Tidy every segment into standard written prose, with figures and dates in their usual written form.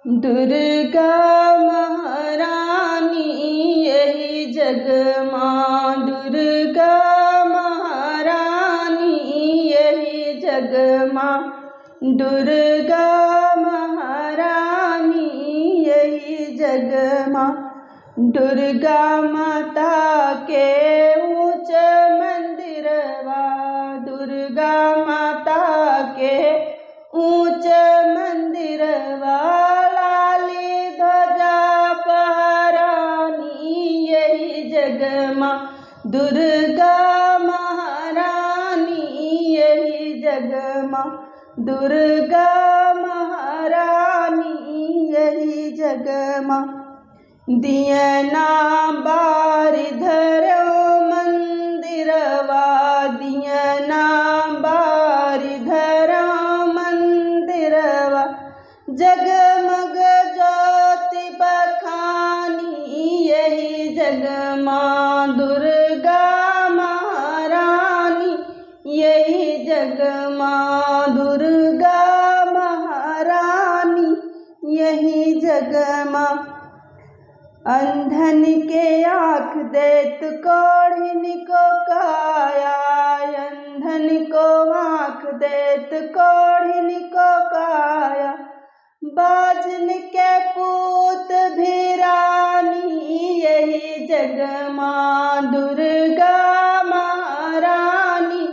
दुर्गा महारानी यही जग माँ, दुर्गा महारानी यही जग माँ, दुर्गा महारानी यही जग माँ। दुर्गा माता के ऊंच मंदिरवा, दुर्गा माता के ऊंच मंदिरवा, लाली ध्वजा फहरानी यही जग माँ, दुर्गा महारानी यही जग माँ, दुर्गा महारानी यही जग माँ। दियना बारी धरो मंदिरवा, दियना बारी धरो मंदिरवा, जगमग ज्योति बखानी यही जग माँ, दुर्गा महारानी यही जग माँ, दुर्गा महारानी यही जग माँ। अंधन के आँख देत कोढ़िन को काया, अंधन को आँख देत कोढ़िन को काया, बाजन के पूत भी रानी यही जग माँ, दुर्गा महारानी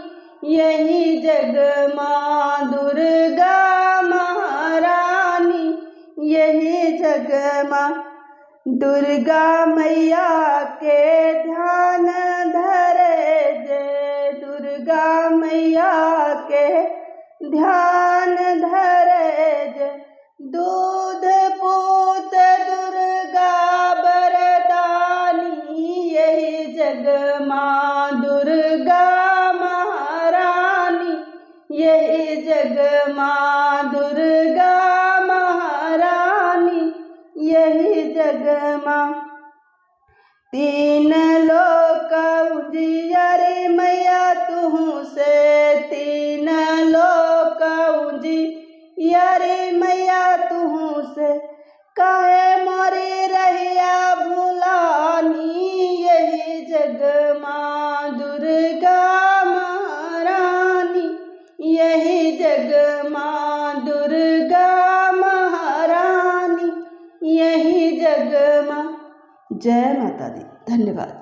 यही जग माँ, दुर्गा महारानी यही जग माँ। दुर्गा मैया के ध्यान धरे जे, दुर्गा मैया के ध्यान धरे जे, दूध पूत दुर्गा बरदानी यही जग माँ, दुर्गा महारानी यही जग माँ, दुर्गा महारानी यही जग माँ। तीन लोक उजियारे मैया तुहू से, तीन लोक उजियारे मैया तुहू से, काहे मोरी रहिया भुलानी यही जग माँ, दुर्गा महारानी यही जग माँ, दुर्गा महारानी यही जग माँ। जय माता दी। धन्यवाद।